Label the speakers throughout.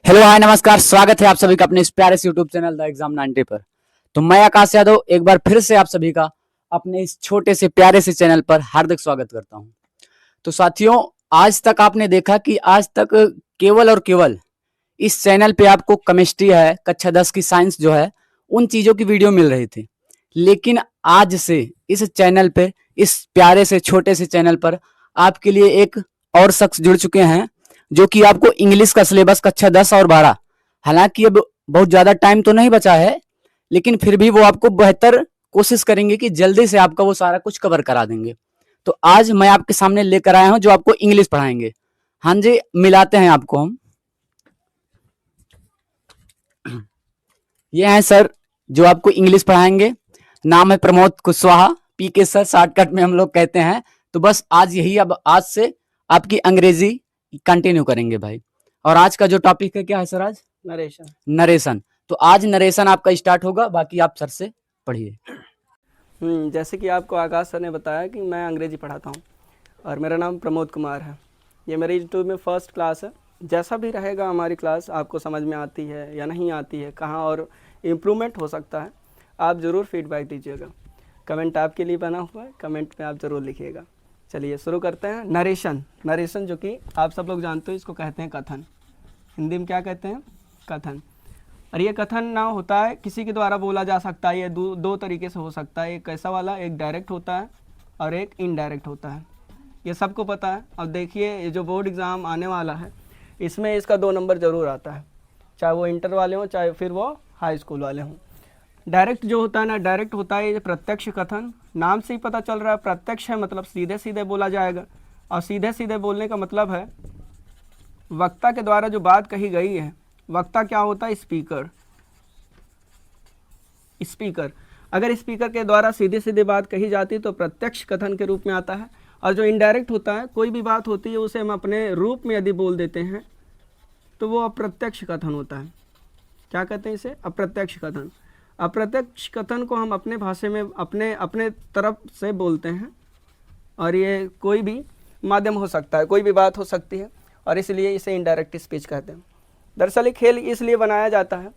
Speaker 1: Hello hi नमस्कार, स्वागत है आप सभी का अपने इस प्यारे से यूट्यूब चैनल द एग्जाम 90 पर। तो मैं आकाश यादव एक बार फिर से आप सभी का अपने इस छोटे से प्यारे से चैनल पर हार्दिक स्वागत करता हूं। तो साथियों, आज तक आपने देखा कि आज तक केवल और केवल इस चैनल पे आपको केमिस्ट्री है, कक्षा 10 की साइंस जो है, उन चीजों की वीडियो मिल रही थी। लेकिन आज से इस चैनल पे, इस प्यारे से छोटे से चैनल पर आपके लिए एक और शख्स जुड़ चुके हैं जो कि आपको इंग्लिश का सिलेबस कक्षा 10 और 12, हालांकि अब बहुत ज्यादा टाइम तो नहीं बचा है, लेकिन फिर भी वो आपको बेहतर कोशिश करेंगे कि जल्दी से आपका वो सारा कुछ कवर करा देंगे। तो आज मैं आपके सामने लेकर आया हूं जो आपको इंग्लिश पढ़ाएंगे। हाँ जी, मिलाते हैं आपको हम। ये हैं सर जो आपको इंग्लिश पढ़ाएंगे। नाम है Pramod Kushwaha, PK sir shortcut में हम लोग कहते हैं। तो बस आज यही, अब आज से आपकी अंग्रेजी कंटिन्यू करेंगे भाई। और आज का जो टॉपिक है क्या है सर? आज
Speaker 2: नरेशन।
Speaker 1: नरेशन। तो आज नरेशन आपका स्टार्ट होगा, बाकी आप सर से पढ़िए।
Speaker 2: जैसे कि आपको आकाश सर ने बताया कि मैं अंग्रेजी पढ़ाता हूँ और मेरा नाम प्रमोद कुमार है। ये मेरी यूट्यूब में फर्स्ट क्लास है। जैसा भी रहेगा हमारी क्लास, आपको समझ में आती है या नहीं आती है, कहाँ और इम्प्रूवमेंट हो सकता है, आप ज़रूर फीडबैक दीजिएगा। कमेंट आपके लिए बना हुआ है, कमेंट में आप ज़रूर लिखिएगा। चलिए शुरू करते हैं। नरेशन। नरेशन जो कि आप सब लोग जानते हो, इसको कहते हैं कथन। हिंदी में क्या कहते हैं? कथन। और ये कथन ना होता है किसी के द्वारा बोला जा सकता है। ये दो तरीके से हो सकता है। एक कैसा वाला, एक डायरेक्ट होता है और एक इनडायरेक्ट होता है। ये सबको पता है। अब देखिए, ये जो बोर्ड एग्ज़ाम आने वाला है, इसमें इसका 2 नंबर ज़रूर आता है, चाहे वो इंटर वाले हों, चाहे फिर वो हाई स्कूल वाले हों। डायरेक्ट जो होता है ना, डायरेक्ट होता है ये प्रत्यक्ष कथन। नाम से ही पता चल रहा है, प्रत्यक्ष है मतलब सीधे सीधे बोला जाएगा। और सीधे सीधे बोलने का मतलब है वक्ता के द्वारा जो बात कही गई है। वक्ता क्या होता है? स्पीकर। स्पीकर, अगर स्पीकर के द्वारा सीधे सीधे बात कही जाती है तो प्रत्यक्ष कथन के रूप में आता है। और जो इनडायरेक्ट होता है, कोई भी बात होती है उसे हम अपने रूप में यदि बोल देते हैं तो वो अप्रत्यक्ष कथन होता है। क्या कहते हैं इसे? अप्रत्यक्ष कथन। अप्रत्यक्ष कथन को हम अपने भाषा में अपने अपने तरफ से बोलते हैं। और ये कोई भी माध्यम हो सकता है, कोई भी बात हो सकती है, और इसलिए इसे इनडायरेक्ट स्पीच कहते हैं। दरअसल ये खेल इसलिए बनाया जाता है,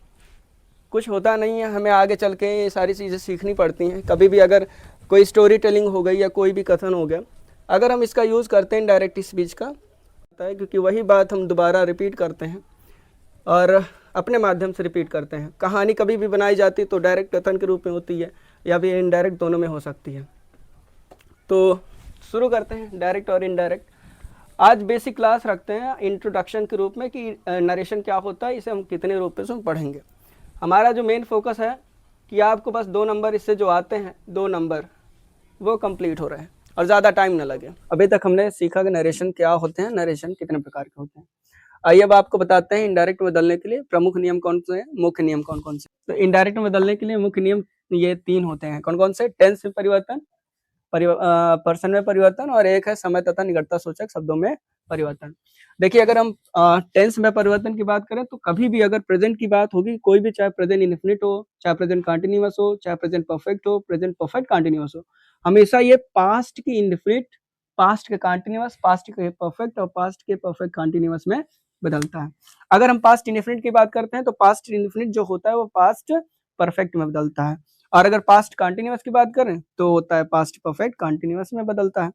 Speaker 2: कुछ होता नहीं है, हमें आगे चल के ये सारी चीज़ें सीखनी पड़ती हैं। कभी भी अगर कोई स्टोरी टेलिंग हो गई या कोई भी कथन हो गया, अगर हम इसका यूज़ करते हैं डायरेक्ट स्पीच का, होता है क्योंकि वही बात हम दोबारा रिपीट करते हैं और अपने माध्यम से रिपीट करते हैं। कहानी कभी भी बनाई जाती तो डायरेक्ट कथन के रूप में होती है या फिर इनडायरेक्ट, दोनों में हो सकती है। तो शुरू करते हैं डायरेक्ट और इनडायरेक्ट। आज बेसिक क्लास रखते हैं इंट्रोडक्शन के रूप में कि नरेशन क्या होता है, इसे हम कितने रूप में पढ़ेंगे। हमारा जो मेन फोकस है कि आपको बस 2 नंबर इससे जो आते हैं, 2 नंबर वो कंप्लीट हो रहे हैं और ज़्यादा टाइम ना लगे। अभी तक हमने सीखा कि नरेशन क्या होते हैं, नरेशन कितने प्रकार के होते हैं। आइए अब आपको बताते हैं इनडायरेक्ट में बदलने के लिए प्रमुख नियम कौन से हैं, मुख्य नियम कौन कौन से। तो इनडायरेक्ट में बदलने के लिए मुख्य नियम ये 3 होते हैं। कौन कौन से? टेंस में परिवर्तन, पर्सन में परिवर्तन, और एक है समय तथा निकटता सूचक शब्दों में परिवर्तन। देखिए, अगर हम टेंस में परिवर्तन की बात करें तो कभी भी अगर प्रेजेंट की बात होगी, कोई भी, चाहे प्रेजेंट इनफिनिट हो, चाहे प्रेजेंट कंटीन्यूअस हो, चाहे प्रेजेंट परफेक्ट हो, प्रेजेंट परफेक्ट कंटीन्यूअस हो, हमेशा ये पास्ट की इनफिनिट, पास्ट के कंटीन्यूअस, पास्ट के परफेक्ट और पास्ट के परफेक्ट कंटीन्यूअस में बदलता है। अगर हम पास्ट इनफिनिट की बात करते हैं तो पास्ट इनफिनिट जो होता है वो पास्ट परफेक्ट में बदलता है। और अगर पास्ट कंटीन्यूअस की बात करें तो होता है पास्ट परफेक्ट कंटीन्यूअस में बदलता है।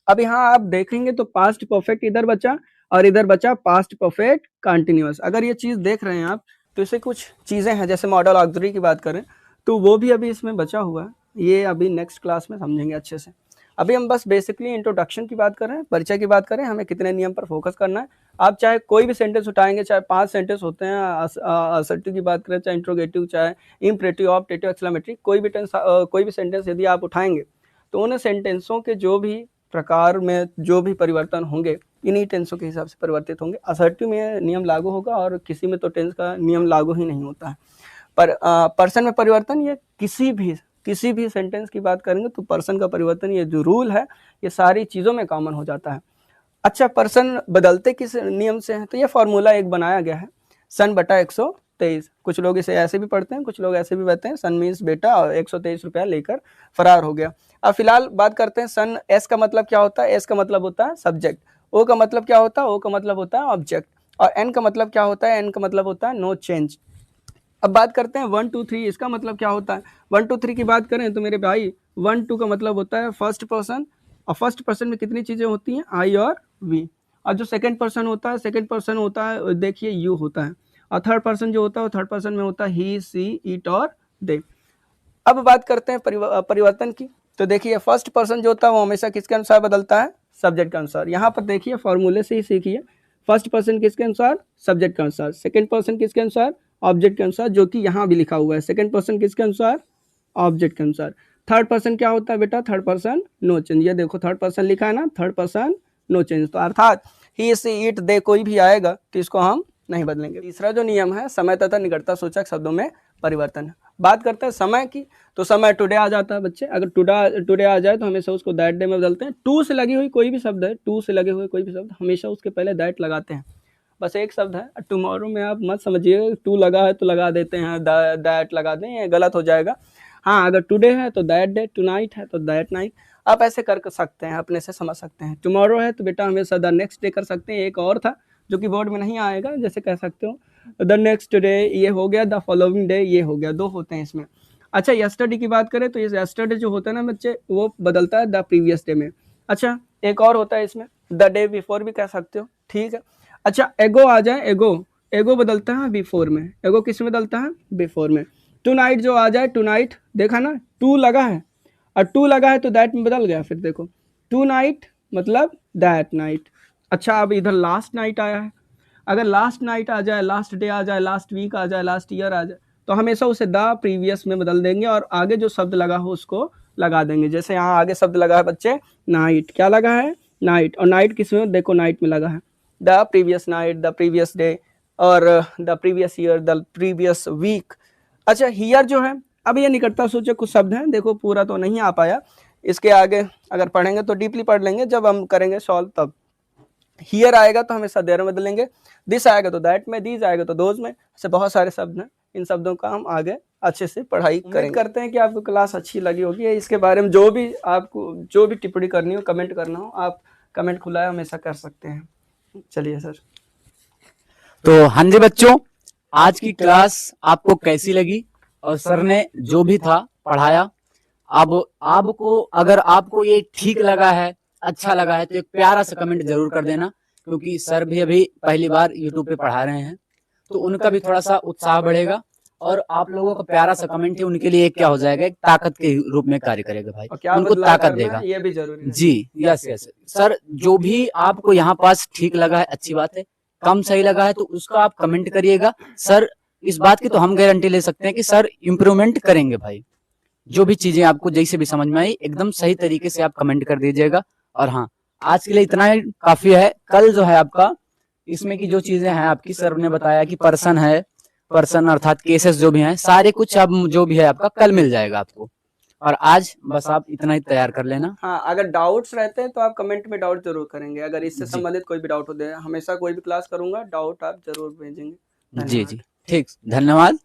Speaker 2: अब यहाँ आप देखेंगे तो पास्ट परफेक्ट इधर बचा और इधर बचा पास्ट परफेक्ट कंटीन्यूअस। अगर ये चीज़ देख रहे हैं आप तो इससे कुछ चीज़ें हैं, जैसे मॉडल ऑक्सिलरी की बात करें तो वो भी अभी इसमें बचा हुआ है। ये अभी नेक्स्ट क्लास में समझेंगे अच्छे से। अभी हम बस बेसिकली इंट्रोडक्शन की बात कर रहे हैं, परिचय की बात करें, हमें कितने नियम पर फोकस करना है। आप चाहे कोई भी सेंटेंस उठाएंगे, चाहे 5 सेंटेंस होते हैं, असर्टिव की बात करें, चाहे इंट्रोगेटिव, चाहे इम्परेटिव, ऑप्टेटिव, एक्सक्लेमेटरी, कोई भी सेंटेंस यदि आप उठाएंगे तो उन सेंटेंसों के जो भी प्रकार में जो भी परिवर्तन होंगे, इन्हीं टेंसों के हिसाब से परिवर्तित होंगे। असर्टिव में नियम लागू होगा और किसी में तो टेंस का नियम लागू ही नहीं होता है। पर पर्सन में परिवर्तन, ये किसी भी सेंटेंस की बात करेंगे तो पर्सन का परिवर्तन, ये जो रूल है, ये सारी चीज़ों में कॉमन हो जाता है। अच्छा, पर्सन बदलते किस नियम से हैं? तो ये फॉर्मूला एक बनाया गया है, सन बटा 123। कुछ लोग इसे ऐसे भी पढ़ते हैं, कुछ लोग ऐसे भी कहते हैं, सन मीन्स बेटा, और 123 रुपया लेकर फरार हो गया। अब फिलहाल बात करते हैं सन। एस का मतलब क्या होता है? एस का मतलब होता है सब्जेक्ट। ओ का मतलब क्या होता है? ओ का मतलब होता है ऑब्जेक्ट। और एन का मतलब क्या होता है, एन का मतलब होता है नो चेंज। अब बात करते हैं 1 2 3, इसका मतलब क्या होता है। 1 2 3 की बात करें तो मेरे भाई 1 2 का मतलब होता है फर्स्ट पर्सन, और फर्स्ट पर्सन में कितनी चीज़ें होती हैं, आई और वी। और जो सेकंड पर्सन होता है, सेकंड पर्सन होता है देखिए यू होता है। और थर्ड पर्सन जो होता है वो थर्ड पर्सन में होता है ही सी इट और दे। अब बात करते हैं परिवर्तन की। तो देखिए फर्स्ट पर्सन जो होता है वो हमेशा किसके अनुसार बदलता है, सब्जेक्ट के अनुसार। यहाँ पर देखिए फॉर्मूले से ही सीखिए, फर्स्ट पर्सन किसके अनुसार, सब्जेक्ट के अनुसार। सेकंड पर्सन किसके अनुसार, ऑब्जेक्ट के अनुसार, जो कि यहाँ भी लिखा हुआ है। सेकंड पर्सन किसके अनुसार, ऑब्जेक्ट के अनुसार। थर्ड पर्सन क्या होता है बेटा, थर्ड पर्सन नो चेंज। ये देखो थर्ड पर्सन लिखा है ना, थर्ड पर्सन नो चेंज। तो अर्थात ही सी इट दे कोई भी आएगा तो इसको हम नहीं बदलेंगे। तीसरा जो नियम है समय तथा निकटता सूचक शब्दों में परिवर्तन। बात करते हैं समय की, तो समय टुडे आ जाता है बच्चे। अगर टुडे आ जाए तो हमेशा उसको दैट डे में बदलते हैं। टू से लगी हुई कोई भी शब्द है, टू से लगे हुए कोई भी शब्द हमेशा उसके पहले दैट लगाते हैं। बस एक शब्द है टुमारो में आप मत समझिए टू लगा है तो लगा देते हैं दैट लगा दें, ये गलत हो जाएगा। हाँ अगर टुडे है तो दैट डे, टुनाइट है तो दैट नाइट, आप ऐसे कर सकते हैं, अपने से समझ सकते हैं। टुमारो है तो बेटा हमेशा द नेक्स्ट डे कर सकते हैं। एक और था जो कि बोर्ड में नहीं आएगा, जैसे कह सकते हो द नेक्स्ट डे, ये हो गया। द फॉलोइंग डे, ये हो गया। दो होते हैं इसमें। अच्छा यस्टरडे की बात करें तो ये यस्टरडे जो होता है ना बच्चे, वो बदलता है द प्रीवियस डे में। अच्छा एक और होता है इसमें, द डे बिफोर भी कह सकते हो, ठीक है। अच्छा एगो आ जाए, एगो, एगो बदलता है बिफोर में। एगो किस में बदलता है, बिफोर में। टू नाइट जो आ जाए, टू नाइट देखा ना, टू लगा है और टू लगा है तो दैट में बदल गया। फिर देखो टू नाइट मतलब दैट नाइट। अच्छा अब इधर लास्ट नाइट आया है, अगर लास्ट नाइट आ जाए, लास्ट डे आ जाए, लास्ट वीक आ जाए, लास्ट ईयर आ जाए, तो हमेशा उसे द प्रीवियस में बदल देंगे और आगे जो शब्द लगा हो उसको लगा देंगे। जैसे यहाँ आगे शब्द लगा है बच्चे नाइट, क्या लगा है, नाइट। और नाइट किस में, देखो नाइट में लगा है। The previous night, the previous day, और the previous year, the previous week. अच्छा हियर जो है, अब ये निकटता सूचक कुछ शब्द हैं, देखो पूरा तो नहीं आ पाया, इसके आगे अगर पढ़ेंगे तो डीपली पढ़ लेंगे जब हम करेंगे सॉल्व तब। हियर आएगा तो हमेशा देयर में बदलेंगे, दिस आएगा तो दैट में, दीज आएगा तो दोज में। ऐसे बहुत सारे शब्द हैं, इन शब्दों का हम आगे अच्छे से पढ़ाई करेंगे। करते हैं कि आपको क्लास अच्छी लगी होगी। इसके बारे में जो भी आपको जो भी टिप्पणी करनी हो, कमेंट करना हो, आप कमेंट खुला है हमेशा कर सकते हैं। चलिए सर।
Speaker 1: तो हाँ जी बच्चों, आज की क्लास आपको कैसी लगी और सर ने जो भी था पढ़ाया, अब आपको अगर आपको ये ठीक लगा है, अच्छा लगा है, तो एक प्यारा सा कमेंट जरूर कर देना, क्योंकि सर भी अभी पहली बार यूट्यूब पे पढ़ा रहे हैं, तो उनका भी थोड़ा सा उत्साह बढ़ेगा और आप लोगों का प्यारा सा कमेंट ही उनके लिए क्या हो जाएगा, एक ताकत के रूप में कार्य करेगा भाई, उनको ताकत देगा।
Speaker 2: ये भी जरूरी है
Speaker 1: जी यस यस सर, जो भी आपको यहाँ पास ठीक लगा है अच्छी बात है, कम सही लगा है तो उसका आप कमेंट करिएगा। सर इस बात की तो हम गारंटी ले सकते हैं कि सर इम्प्रूवमेंट करेंगे भाई। जो भी चीजें आपको जैसे भी समझ में आई एकदम सही तरीके से आप कमेंट कर दीजिएगा। और हाँ आज के लिए इतना ही काफी है। कल जो है आपका इसमें की जो चीजें हैं आपकी, सर ने बताया कि पर्सन है, पर्सन अर्थात केसेस जो भी हैं सारे कुछ अब जो भी है आपका कल मिल जाएगा आपको। और आज बस आप इतना ही तैयार कर लेना।
Speaker 2: हाँ अगर डाउट्स रहते हैं तो आप कमेंट में डाउट जरूर करेंगे। अगर इससे संबंधित कोई भी डाउट हो, हमेशा कोई भी क्लास करूंगा, डाउट आप जरूर भेजेंगे।
Speaker 1: जी जी ठीक, धन्यवाद।